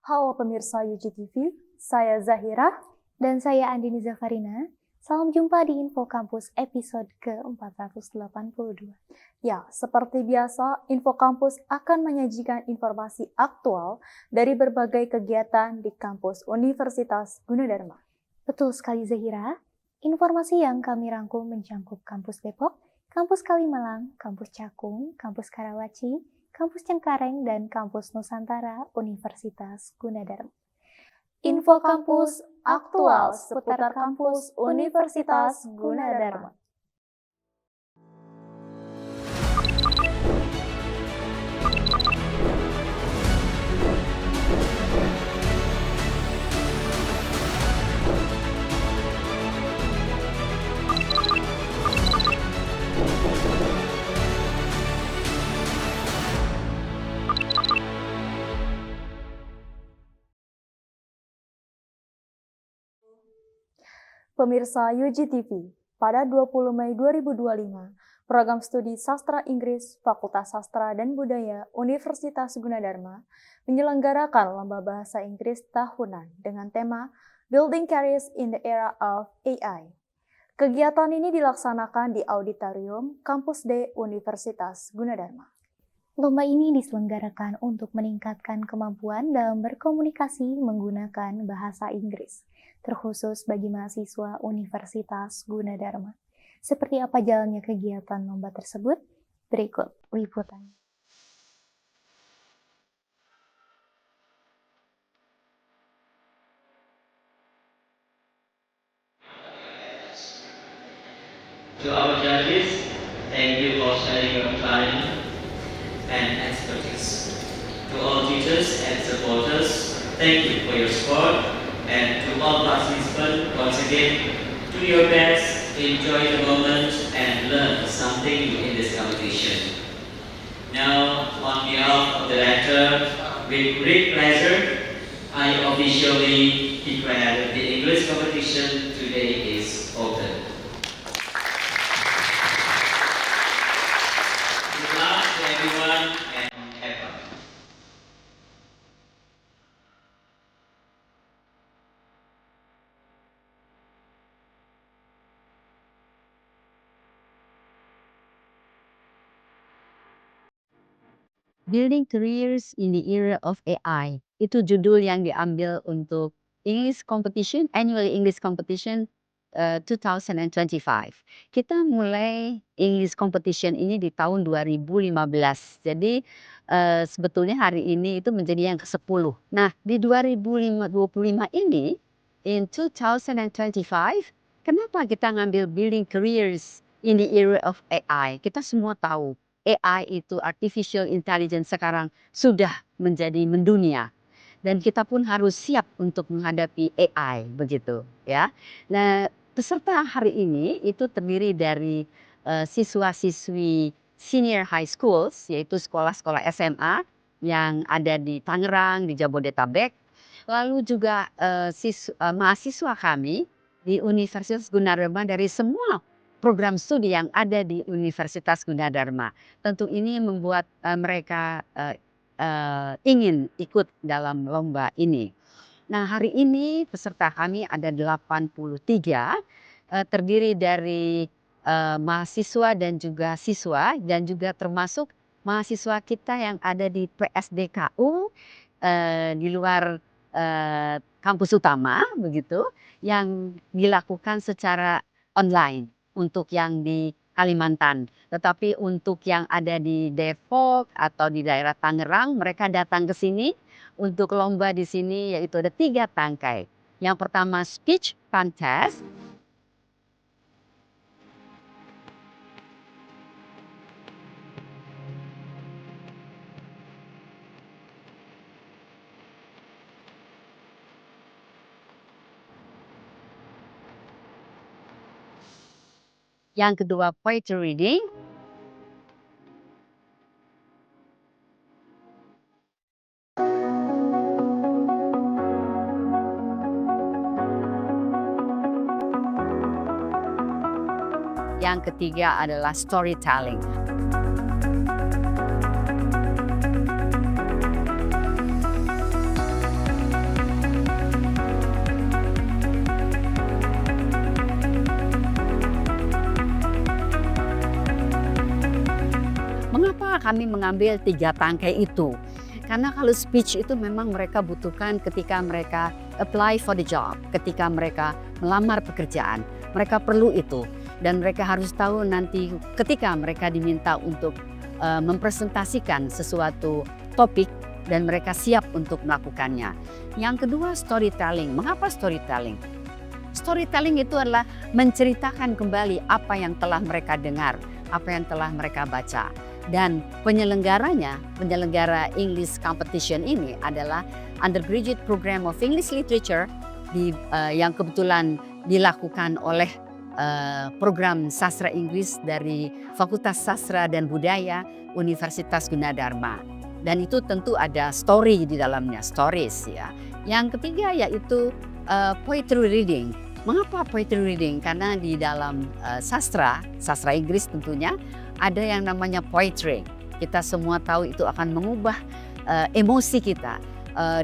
Halo pemirsa UGTV, saya Zahira. Dan saya Andini Zafarina. Salam jumpa di Info Kampus episode ke-482. Ya, seperti biasa, Info Kampus akan menyajikan informasi aktual dari berbagai kegiatan di kampus Universitas Gunadarma. Betul sekali Zahira. Informasi yang kami rangkum mencakup kampus Depok, kampus Kalimalang, kampus Cakung, kampus Karawaci, kampus Cengkareng, dan kampus Nusantara Universitas Gunadarma. Info Kampus aktual seputar kampus Universitas Gunadarma. Pemirsa UGTV, pada 20 Mei 2025, Program Studi Sastra Inggris Fakultas Sastra dan Budaya Universitas Gunadarma menyelenggarakan Lomba Bahasa Inggris Tahunan dengan tema Building Careers in the Era of AI. Kegiatan ini dilaksanakan di Auditorium Kampus D Universitas Gunadarma. Lomba ini diselenggarakan untuk meningkatkan kemampuan dalam berkomunikasi menggunakan bahasa Inggris, terkhusus bagi mahasiswa Universitas Gunadarma. Seperti apa jalannya kegiatan lomba tersebut? Berikut liputannya. To our judges, thank you for sharing your time and expertise. To all teachers and supporters, thank you for your support. And to all participants, once again, do your best, enjoy the moment, and learn something new in this competition. Now, on behalf of the rector, with great pleasure, I officially declare the English competition today is open. Good luck to everyone and have fun. Building Careers in the Era of AI. Itu judul yang diambil untuk English Competition, Annual English Competition 2025. Kita mulai English Competition ini di tahun 2015. Jadi sebetulnya hari ini itu menjadi yang ke-10. Nah, di 2025 ini, in 2025, kenapa kita ngambil Building Careers in the Era of AI? Kita semua tahu AI itu artificial intelligence sekarang sudah menjadi mendunia dan kita pun harus siap untuk menghadapi AI begitu ya. Nah, peserta hari ini itu terdiri dari siswa-siswi senior high schools yaitu sekolah-sekolah SMA yang ada di Tangerang, di Jabodetabek. Lalu juga mahasiswa kami di Universitas Gunadarma dari semua program studi yang ada di Universitas Gunadarma. Tentu ini membuat mereka ingin ikut dalam lomba ini. Nah, hari ini peserta kami ada 83, terdiri dari mahasiswa dan juga siswa, dan juga termasuk mahasiswa kita yang ada di PSDKU di luar kampus utama, begitu, yang dilakukan secara online. Untuk yang di Kalimantan, tetapi untuk yang ada di Depok atau di daerah Tangerang, mereka datang ke sini untuk lomba di sini, yaitu ada 3 tangkai. Yang pertama speech contest. Yang kedua poetry reading. Yang ketiga adalah storytelling. kami mengambil 3 tangkai itu. Karena kalau speech itu memang mereka butuhkan ketika mereka apply for the job, ketika mereka melamar pekerjaan. Mereka perlu itu. Dan mereka harus tahu nanti ketika mereka diminta untuk mempresentasikan sesuatu topik dan mereka siap untuk melakukannya. Yang kedua, storytelling. Mengapa storytelling? Storytelling itu adalah menceritakan kembali apa yang telah mereka dengar, apa yang telah mereka baca. Dan penyelenggara English competition ini adalah Undergraduate Program of English Literature yang kebetulan dilakukan oleh program sastra Inggris dari Fakultas Sastra dan Budaya Universitas Gunadarma. Dan itu tentu ada story di dalamnya, stories ya. Yang ketiga yaitu poetry reading. Mengapa poetry reading? Karena di dalam sastra Inggris tentunya ada yang namanya poetry. Kita semua tahu itu akan mengubah emosi kita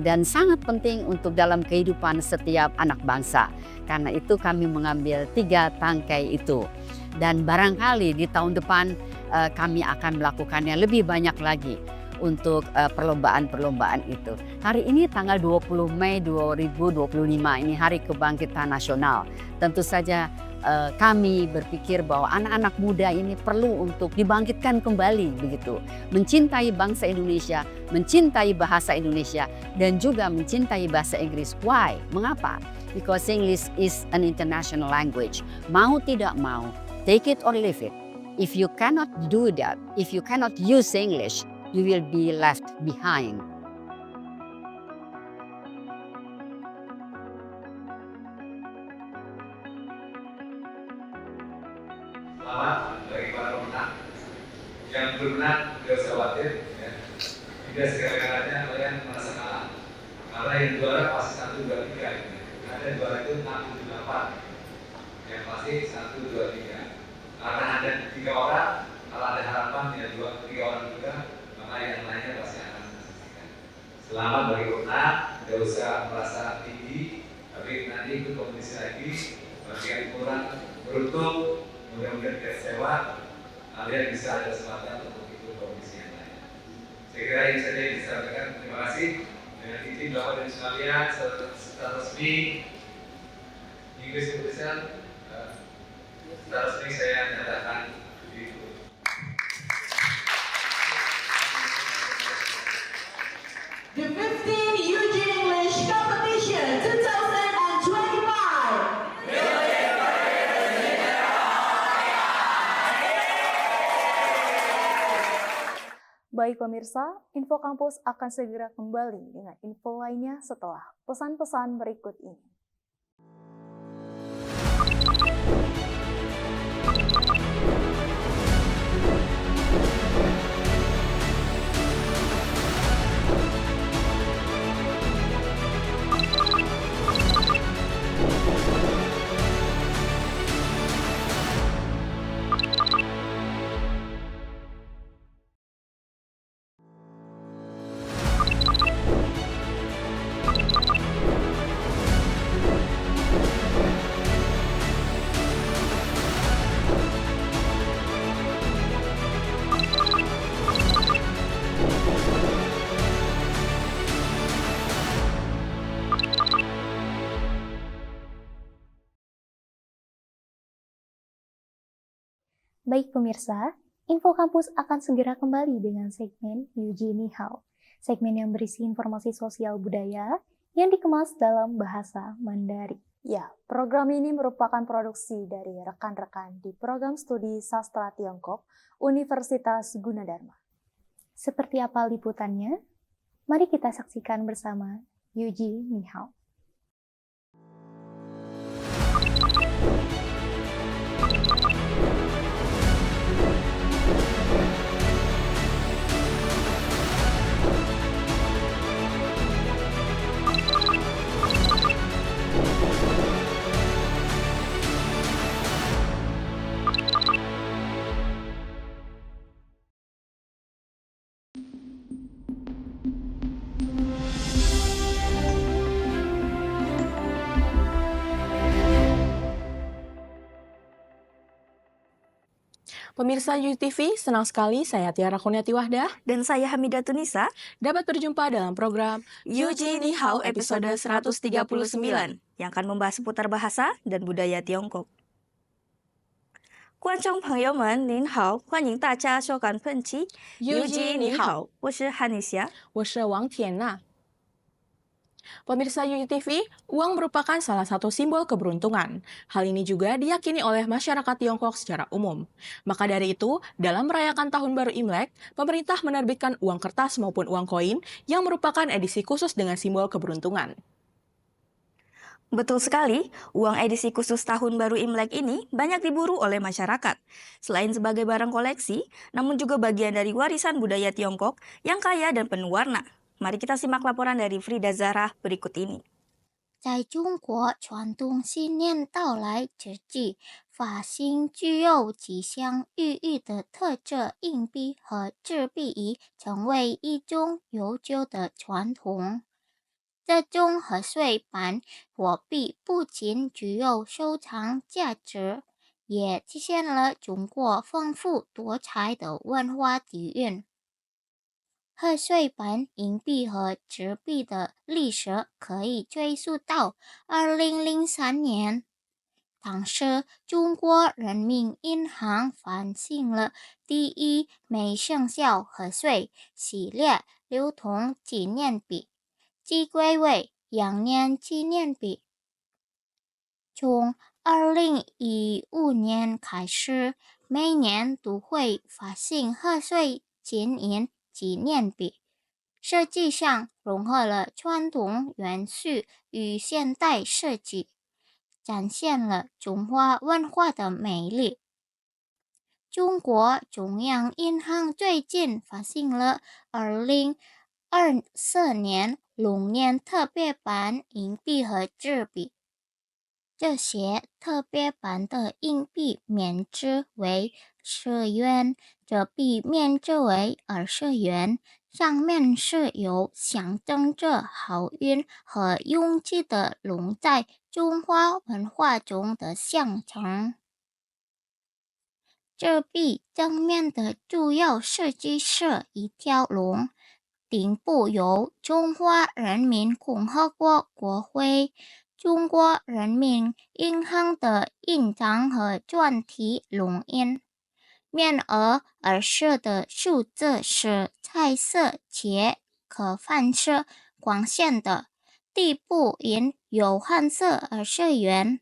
dan sangat penting untuk dalam kehidupan setiap anak bangsa. Karena itu kami mengambil 3 tangkai itu. Dan barangkali di tahun depan kami akan melakukannya lebih banyak lagi untuk perlombaan-perlombaan itu. Hari ini tanggal 20 Mei 2025 ini Hari Kebangkitan Nasional. Tentu saja kami berpikir bahwa anak-anak muda ini perlu untuk dibangkitkan kembali begitu. Mencintai bangsa Indonesia, mencintai bahasa Indonesia dan juga mencintai bahasa Inggris. Why? Mengapa? Because English is an international language. Mau tidak mau, take it or leave it. If you cannot do that, if you cannot use English, you will be left behind. Selamat bagi para pemenang. Yang belum menang, tidak usah khawatir. Ya. Tidak segala-galanya kalian merasa kalah. Karena yang juara pasti 1, 2, 3. Ada juara itu 6, 7, 8. Yang pasti 1, 2, 3. Karena ada 3 orang, kalau ada harapan ya 2, 3 orang juga, maka yang lainnya pasti akan menyaksikan. Selamat bagi pemenang. Tidak usah merasa tinggi, tapi nanti ikut kompetisi lagi. Bagi yang kurang beruntung, mudah-mudahan tidak kecewa, kalian bisa ada kesempatan untuk ikut kompetisi yang lain. Saya kira ini saja yang disampaikan. Terima kasih. Dengan izin Bapak dan sekalian, secara resmi English Competition, secara resmi saya nyatakan diikuti. The 15th Eugene English Competition 2025. Baik pemirsa, Info Kampus akan segera kembali dengan info lainnya setelah pesan-pesan berikut ini. Baik pemirsa, Info Kampus akan segera kembali dengan segmen Yuji Nihao. Segmen yang berisi informasi sosial budaya yang dikemas dalam bahasa Mandarin. Ya, program ini merupakan produksi dari rekan-rekan di Program Studi Sastra Tiongkok Universitas Gunadarma. Seperti apa liputannya? Mari kita saksikan bersama Yuji Nihao. Pemirsa UTV, senang sekali saya Tiara Kurniati Wahdah Dan saya Hamidah Tunisa dapat berjumpa dalam program Yuji Ni Hao episode 139 yang akan membahas seputar bahasa dan budaya Tiongkok. 观众朋友们您好，欢迎大家收看本期 Yuji Ni Hao 我是汉尼霞。我是王田娜。Pemirsa UTV, uang merupakan salah satu simbol keberuntungan. Hal ini juga diyakini oleh masyarakat Tiongkok secara umum. Maka dari itu, dalam merayakan Tahun Baru Imlek, pemerintah menerbitkan uang kertas maupun uang koin yang merupakan edisi khusus dengan simbol keberuntungan. Betul sekali, uang edisi khusus Tahun Baru Imlek ini banyak diburu oleh masyarakat. Selain sebagai barang koleksi, namun juga bagian dari warisan budaya Tiongkok yang kaya dan penuh warna. Mari kita simak laporan dari Frida Zahra berikut ini. 在中国传统新年到来之际，发行具有吉祥寓意的特制硬币和纸币已成为一种悠久的传统。这种贺岁版货币不仅具有收藏价值，也体现了中国丰富多彩的文化底蕴。贺岁版硬币和纸币的历史可以追溯到2003年，当时中国人民银行发行了第一枚生肖贺岁系列流通纪念币，即归为羊年纪念币。从2015年开始，每年都会发行贺岁金银纪念币，设计上融合了传统元素与现代设计，展现了中华文化的魅力。中国中央银行最近发行了2024年龙年特别版硬币和纸币。这些特别版的硬币面值为10元，这币面值为20元，上面是有象征着好运和勇气的龙在中华文化中的象征。这币正面的主要设计是一条龙，顶部有中华人民共和国国徽、中国人民银行的印章和专题龙印，面额20的数字是彩色且可反射光线的，底部印有汉字20元，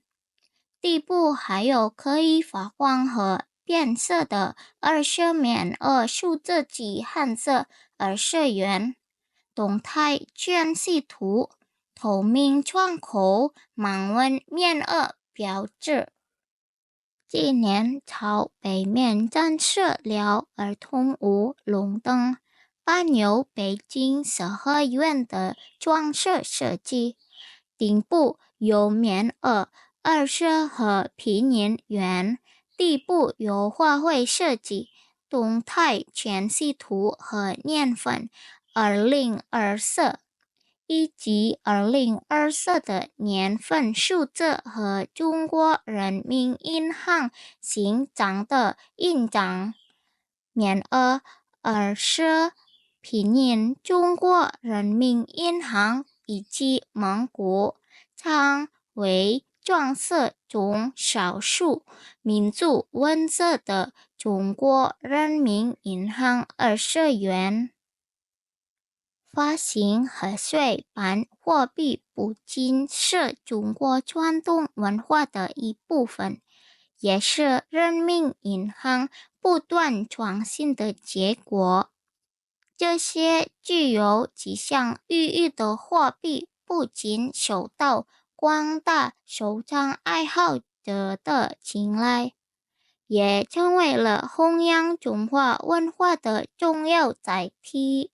底部还有可以发光和变色的20面额数字及汉字20元，动态全息图。透明窗口盲文面额标志。今年朝北面展示了儿童舞龙灯，伴有北京四合院的装饰设计，顶部有面额20和拼音元，底部有花卉设计，动态全息图和年份2024。以及2024的年份数字和中国人民银行新章的印章，面额20，拼音中国人民银行以及蒙古，常为装饰中少数民族文字的中国人民银行20元。发行贺岁版货币不仅是中国传统文化的一部分，也是人民银行不断创新的结果。这些具有吉祥寓意的货币不仅受到广大收藏爱好者的青睐，也成为了弘扬中华文化的重要载体。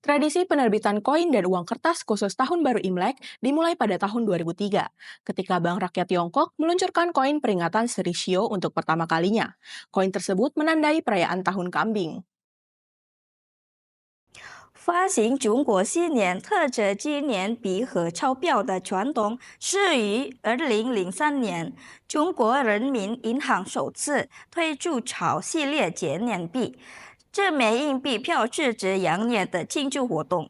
Tradisi penerbitan koin dan uang kertas khusus Tahun Baru Imlek dimulai pada tahun 2003, ketika Bank Rakyat Tiongkok meluncurkan koin peringatan Sri Shio untuk pertama kalinya. Koin tersebut menandai perayaan Tahun Kambing. 发行中国新年特制纪念币和钞票的传统始于2003年，中国人民银行首次推出钞系列纪念币，这枚硬币标志着羊年的庆祝活动。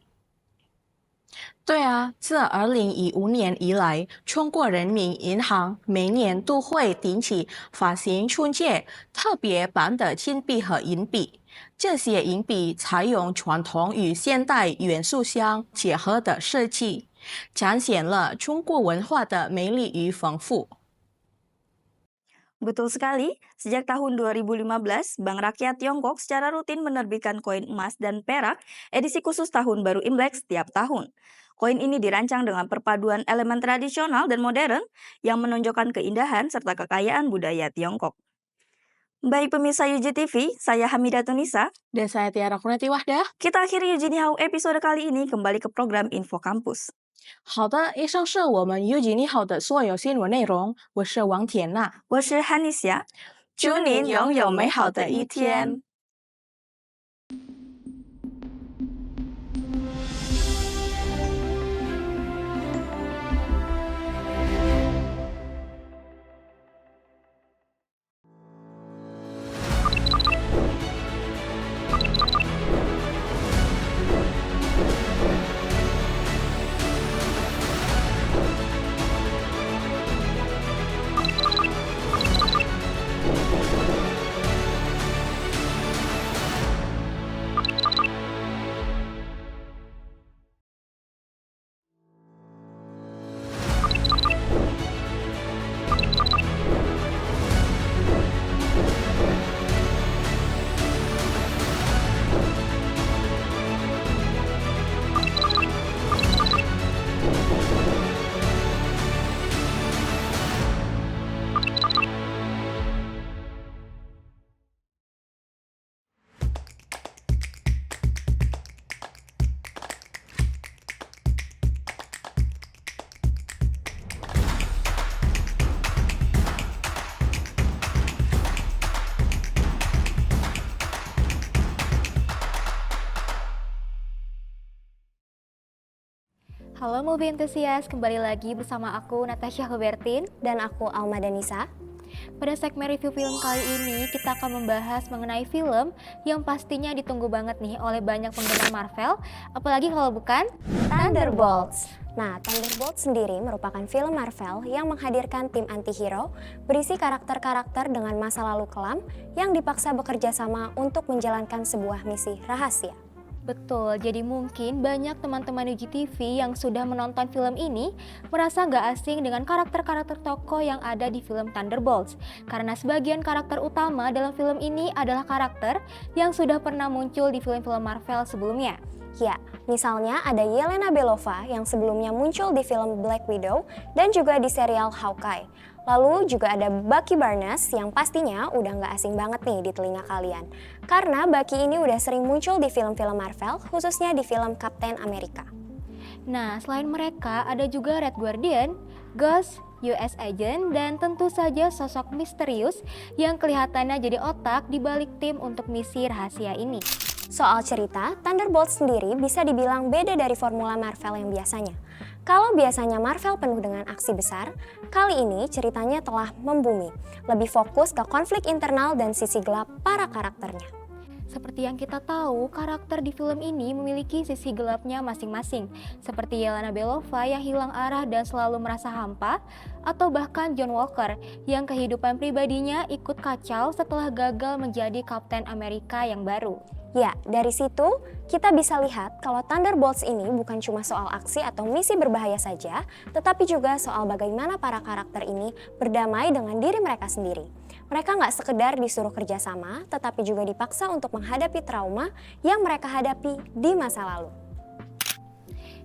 对啊，自2015年以来，中国人民银行每年都会定期发行春节特别版的金币和银币。这些银币采用传统与现代元素相结合的设计，展现了中国文化的美丽与丰富。Betul sekali, sejak tahun 2015, Bank Rakyat Tiongkok secara rutin menerbitkan koin emas dan perak edisi khusus Tahun Baru Imlek setiap tahun. Koin ini dirancang dengan perpaduan elemen tradisional dan modern yang menonjolkan keindahan serta kekayaan budaya Tiongkok. Baik pemirsa UJTV, saya Hamidah Tunisa. Dan saya Tiara Kunati Wahdah. Kita akhiri Eugenie Hao episode kali ini kembali ke program Info Kampus. 好的，以上是我们 Eugenie 好的所有新闻内容。我是王田娜，我是 Hanisya， 祝您拥有美好的一天。Halo movie enthusiast, kembali lagi bersama aku Natasha Hubertin dan aku Alma Danisa. Pada segmen review film kali ini kita akan membahas mengenai film yang pastinya ditunggu banget nih oleh banyak penggemar Marvel, apalagi kalau bukan Thunderbolts. Nah, Thunderbolts sendiri merupakan film Marvel yang menghadirkan tim anti-hero berisi karakter-karakter dengan masa lalu kelam yang dipaksa bekerja sama untuk menjalankan sebuah misi rahasia. Betul, jadi mungkin banyak teman-teman UJTV yang sudah menonton film ini merasa nggak asing dengan karakter-karakter tokoh yang ada di film Thunderbolts. Karena sebagian karakter utama dalam film ini adalah karakter yang sudah pernah muncul di film-film Marvel sebelumnya. Ya, misalnya ada Yelena Belova yang sebelumnya muncul di film Black Widow dan juga di serial Hawkeye. Lalu juga ada Bucky Barnes yang pastinya udah nggak asing banget nih di telinga kalian. Karena Bucky ini udah sering muncul di film-film Marvel, khususnya di film Captain America. Nah, selain mereka ada juga Red Guardian, Ghost, US Agent, dan tentu saja sosok misterius yang kelihatannya jadi otak di balik tim untuk misi rahasia ini. Soal cerita, Thunderbolts sendiri bisa dibilang beda dari formula Marvel yang biasanya. Kalau biasanya Marvel penuh dengan aksi besar, kali ini ceritanya telah membumi, lebih fokus ke konflik internal dan sisi gelap para karakternya. Seperti yang kita tahu, karakter di film ini memiliki sisi gelapnya masing-masing, seperti Yelena Belova yang hilang arah dan selalu merasa hampa, atau bahkan John Walker yang kehidupan pribadinya ikut kacau setelah gagal menjadi Kapten Amerika yang baru. Ya, dari situ kita bisa lihat kalau Thunderbolts ini bukan cuma soal aksi atau misi berbahaya saja, tetapi juga soal bagaimana para karakter ini berdamai dengan diri mereka sendiri. Mereka nggak sekedar disuruh kerjasama, tetapi juga dipaksa untuk menghadapi trauma yang mereka hadapi di masa lalu.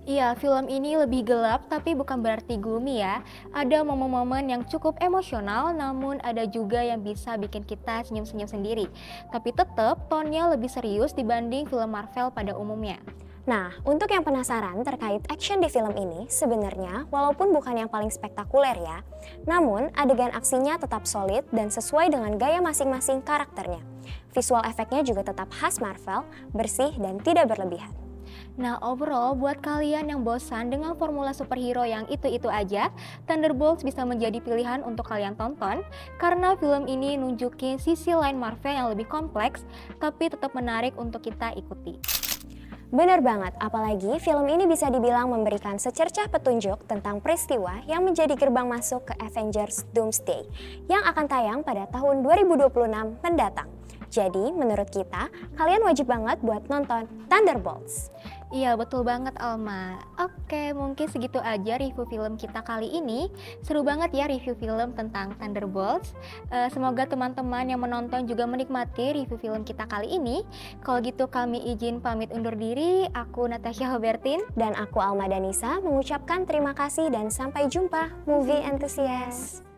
Iya, film ini lebih gelap tapi bukan berarti gloomy ya. Ada momen-momen yang cukup emosional, namun ada juga yang bisa bikin kita senyum-senyum sendiri. Tapi tetap tone-nya lebih serius dibanding film Marvel pada umumnya. Nah, untuk yang penasaran terkait action di film ini, sebenarnya walaupun bukan yang paling spektakuler ya, namun adegan aksinya tetap solid dan sesuai dengan gaya masing-masing karakternya. Visual efeknya juga tetap khas Marvel, bersih dan tidak berlebihan. Nah, overall buat kalian yang bosan dengan formula superhero yang itu-itu aja, Thunderbolts bisa menjadi pilihan untuk kalian tonton karena film ini nunjukin sisi lain Marvel yang lebih kompleks tapi tetap menarik untuk kita ikuti. Benar banget, apalagi film ini bisa dibilang memberikan secercah petunjuk tentang peristiwa yang menjadi gerbang masuk ke Avengers Doomsday yang akan tayang pada tahun 2026 mendatang. Jadi, menurut kita, kalian wajib banget buat nonton Thunderbolts. Iya, betul banget Alma. Oke, mungkin segitu aja review film kita kali ini. Seru banget ya review film tentang Thunderbolts. Semoga teman-teman yang menonton juga menikmati review film kita kali ini. Kalau gitu kami izin pamit undur diri. Aku Natasha Hubertin. Dan aku Alma Danisa mengucapkan terima kasih dan sampai jumpa movie enthusiast.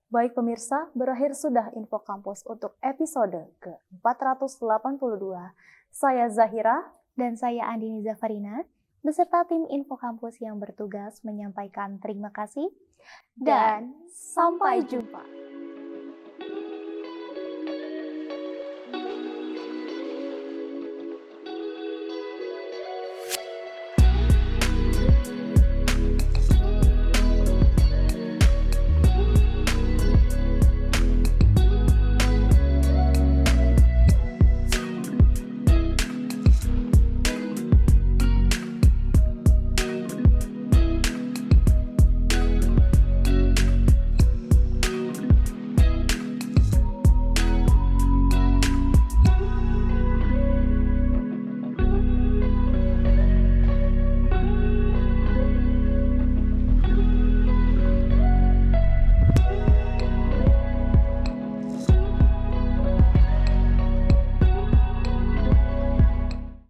Baik pemirsa, berakhir sudah Info Kampus untuk episode ke-482. Saya Zahira Dan saya Andini Zafarina, beserta tim Info Kampus yang bertugas menyampaikan terima kasih dan sampai jumpa.